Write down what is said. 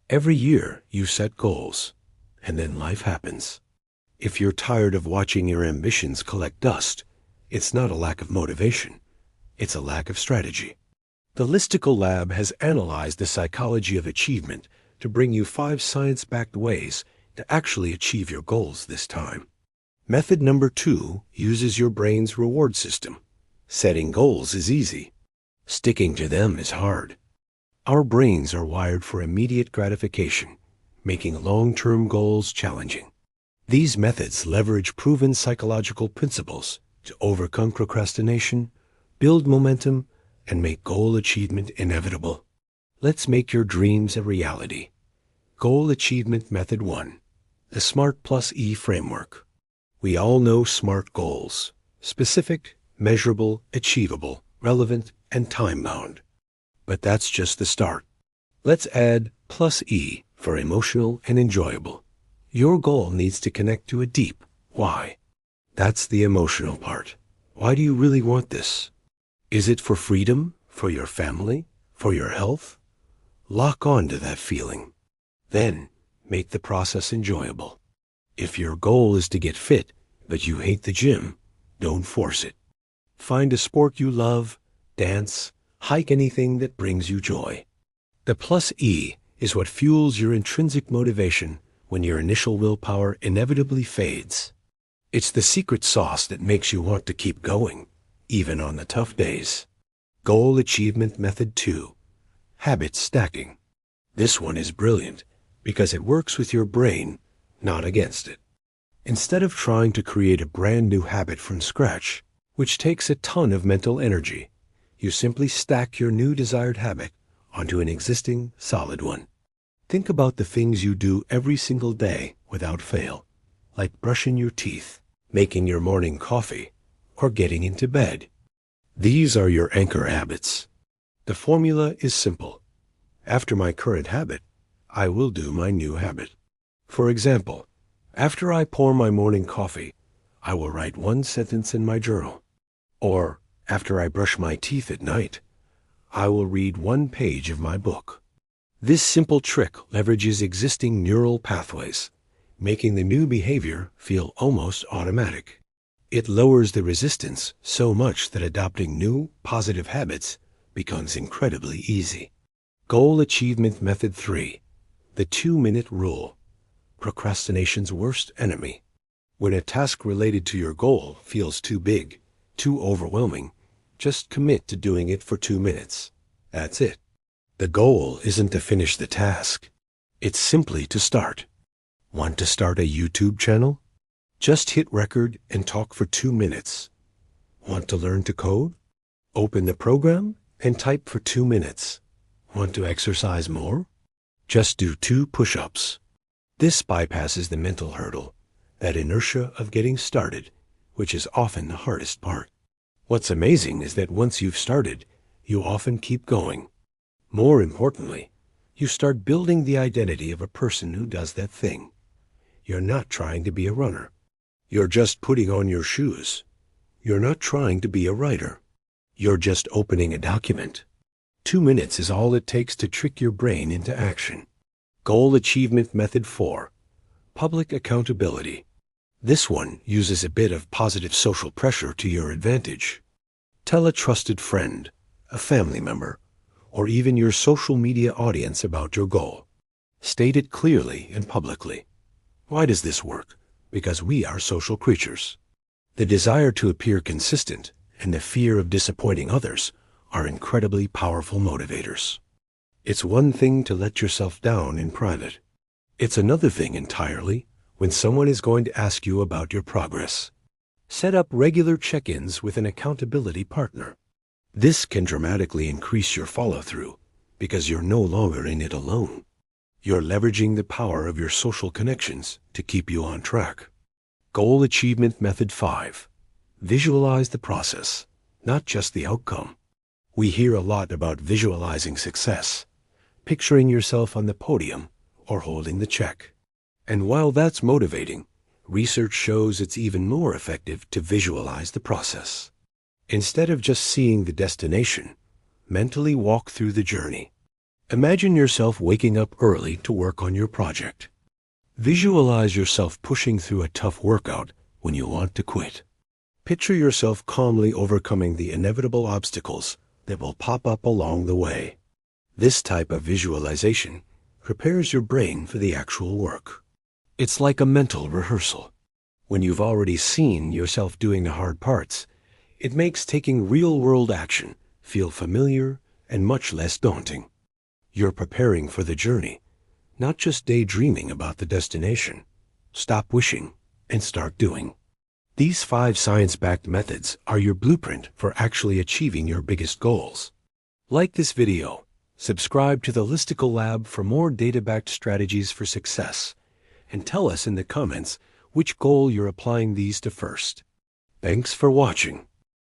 Every year, you set goals, and then life happens. If you're tired of watching your ambitions collect dust, it's not a lack of motivation. It's a lack of strategy. The Listicle Lab has analyzed the psychology of achievement to bring you 5 science-backed ways to actually achieve your goals this time. Method number 2 uses your brain's reward system. Setting goals is easy. Sticking to them is hard. Our brains are wired for immediate gratification, making long-term goals challenging. These methods leverage proven psychological principles to overcome procrastination, build momentum, and make goal achievement inevitable. Let's make your dreams a reality. Goal Achievement Method 1. The SMART plus E framework. We all know SMART goals: specific, measurable, achievable, relevant, and time-bound. But that's just the start. Let's add plus E for emotional and enjoyable. Your goal needs to connect to a deep why. That's the emotional part. Why do you really want this? Is it for freedom, for your family, for your health? Lock on to that feeling. Then, make the process enjoyable. If your goal is to get fit, but you hate the gym, don't force it. Find a sport you love, dance, hike, anything that brings you joy. The plus E is what fuels your intrinsic motivation when your initial willpower inevitably fades. It's the secret sauce that makes you want to keep going, even on the tough days. Goal Achievement Method 2. Habit stacking. This one is brilliant because it works with your brain, not against it. Instead of trying to create a brand new habit from scratch, which takes a ton of mental energy, you simply stack your new desired habit onto an existing solid one. Think about the things you do every single day without fail, like brushing your teeth, making your morning coffee, or getting into bed. These are your anchor habits. The formula is simple. After my current habit, I will do my new habit. For example, after I pour my morning coffee, I will write 1 sentence in my journal. Or, after I brush my teeth at night, I will read 1 page of my book. This simple trick leverages existing neural pathways, making the new behavior feel almost automatic. It lowers the resistance so much that adopting new, positive habits becomes incredibly easy. Goal Achievement Method 3. The 2-minute rule. Procrastination's worst enemy. When a task related to your goal feels too big, too overwhelming, just commit to doing it for 2 minutes. That's it. The goal isn't to finish the task. It's simply to start. Want to start a YouTube channel? Just hit record and talk for 2 minutes. Want to learn to code? Open the program and type for 2 minutes. Want to exercise more? Just do 2 push-ups. This bypasses the mental hurdle, that inertia of getting started, which is often the hardest part. What's amazing is that once you've started, you often keep going. More importantly, you start building the identity of a person who does that thing. You're not trying to be a runner. You're just putting on your shoes. You're not trying to be a writer. You're just opening a document. 2 minutes is all it takes to trick your brain into action. Goal Achievement Method 4. Public accountability. This one uses a bit of positive social pressure to your advantage. Tell a trusted friend, a family member, or even your social media audience about your goal. State it clearly and publicly. Why does this work? Because we are social creatures. The desire to appear consistent and the fear of disappointing others are incredibly powerful motivators. It's one thing to let yourself down in private. It's another thing entirely when someone is going to ask you about your progress. Set up regular check-ins with an accountability partner. This can dramatically increase your follow-through because you're no longer in it alone. You're leveraging the power of your social connections to keep you on track. Goal Achievement Method 5. Visualize the process, not just the outcome. We hear a lot about visualizing success, picturing yourself on the podium or holding the check. And while that's motivating, research shows it's even more effective to visualize the process. Instead of just seeing the destination, mentally walk through the journey. Imagine yourself waking up early to work on your project. Visualize yourself pushing through a tough workout when you want to quit. Picture yourself calmly overcoming the inevitable obstacles that will pop up along the way. This type of visualization prepares your brain for the actual work. It's like a mental rehearsal. When you've already seen yourself doing the hard parts, it makes taking real-world action feel familiar and much less daunting. You're preparing for the journey, not just daydreaming about the destination. Stop wishing and start doing. These 5 science-backed methods are your blueprint for actually achieving your biggest goals. Like this video, subscribe to the Listicle Lab for more data-backed strategies for success, and tell us in the comments which goal you're applying these to first. Thanks for watching.